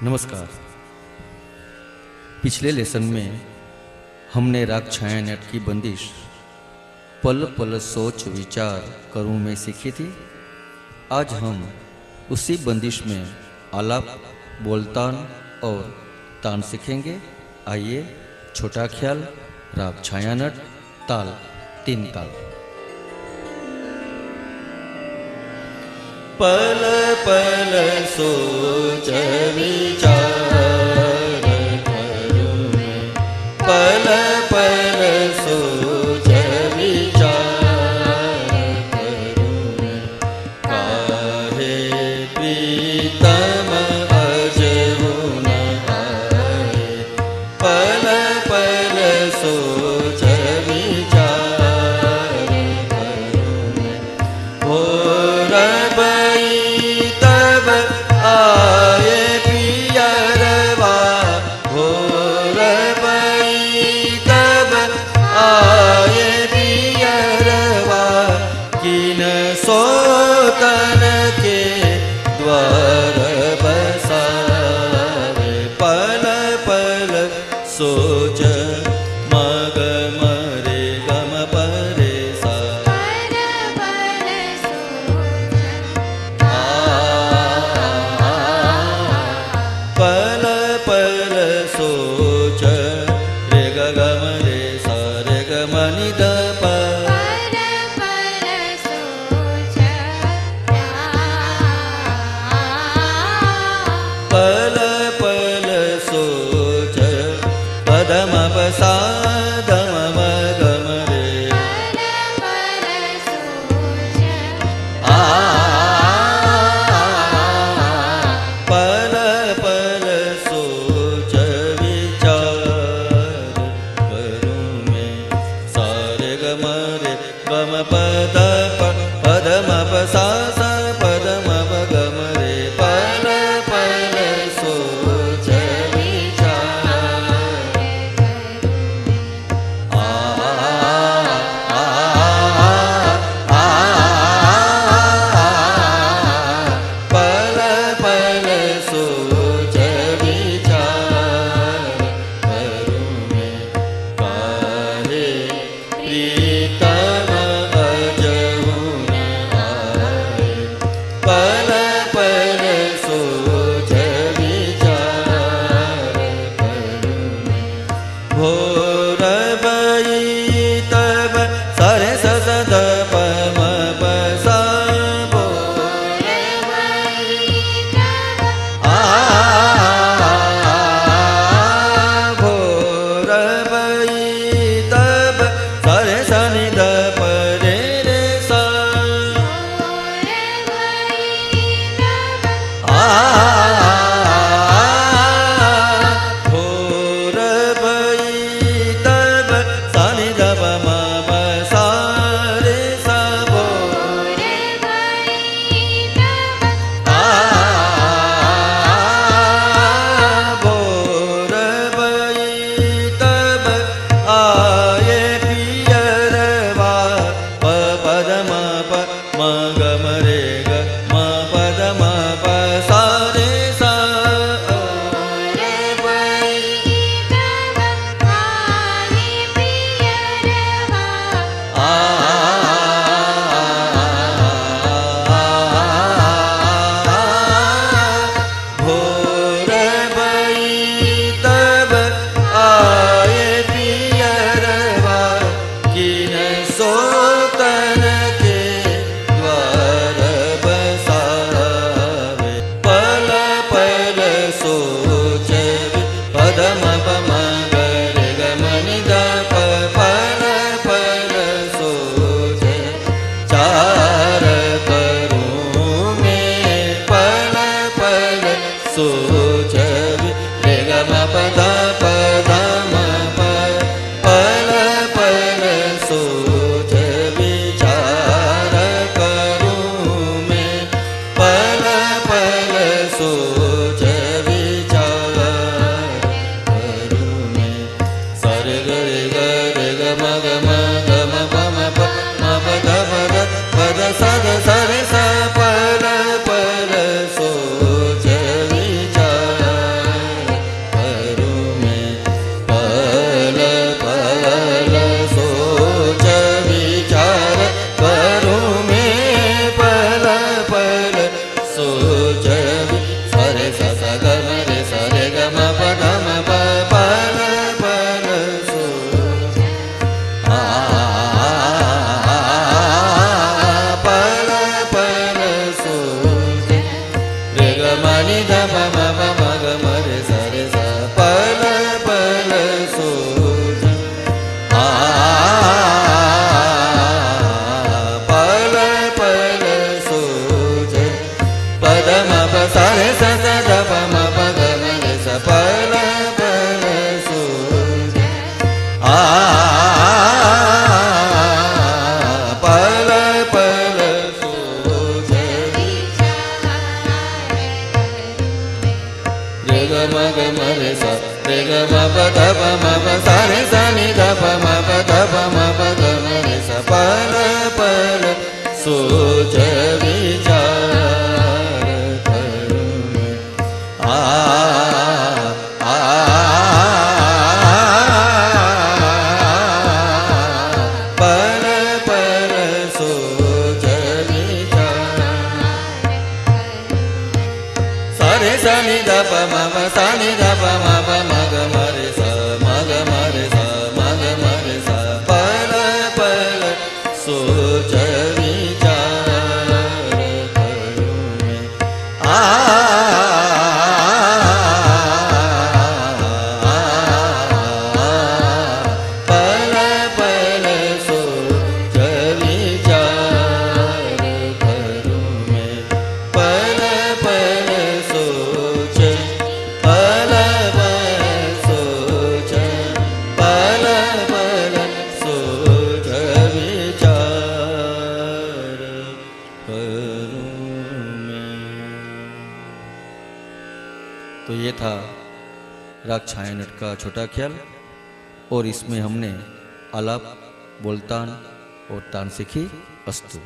नमस्कार। पिछले लेसन में हमने राग छाया नट की बंदिश पल पल सोच विचार करूं में सीखी थी। आज हम उसी बंदिश में आलाप बोलतान और तान सीखेंगे। आइए, छोटा ख्याल, राग छाया नट, ताल 3 ताल। पल पल सोच विचार करूं मैं, पल पल सोच विचार करूं मैं। काहे प्रीतम अजहु न आए, पल पल सोच विचार करूं मैं। भोर तब आए पियरवा, भोर तब आए पियरवा। किन सोतन के द्वार बसावे, पल पल सोच मग मरे गम परे सा। पल पल सोच रे ग ग म रे सा रे ग म नि द प। पल पल सोच पद म प सा द म म ग म रे। पल पल सोच विचार करूं मैं। सा रे ग म रे ग म प द प, पद म प सा सा पद म प ग म रे। पल पल सोच विचार पल पल सोच विचार करूं मैं। काहे प्रीतम अजहु न आए, पल पल सोच विचार करूं मैं। भोर तब सरे सस द प म प सा। भोर तब सरे सनि द प रे रे सा। भोर तब सनि द प म प सा रे सा। भोर तब आए पियरवा, प पद म प म ग म रे ग म पद म प सा रे सा। भोर तब आए पियरवा। किन सोतन के द्वार बसावे, पल पल सोच पद म प म ग रे ग म नि द प। पल पल सोच चार करूं मैं, पल पल सोच रे ग म प द प द म प। पल पल सोच विचार करूं मैं, पल पल सोच विचार करूं मैं। सा रे ग रे ग रे ग म ग म ग म प म प म प द प द प द सा द सा रे सा। पल पल सोच विचार ग म ग म रे सा रे ग म प ध प म प सा रे सा नि ध प म प ध प म प ग म रे सा पल पल सोच विचार करूं मैं आ आ पल पल सोच विचार सा रे सा नि ध प म प सा नि ध प म प म ग म रे सा म ग म रे सा म ग म रे सा पल पल सोच विचार करूं मैं आ पल पल सोच विचार करूं मैं पल पल सोच पल पल सोच पल पल सोच विचार करूं मैं। तो ये था राग छायानट का छोटा ख्याल, और इसमें हमने आलाप, बोलतान और तान सीखी। अस्तु।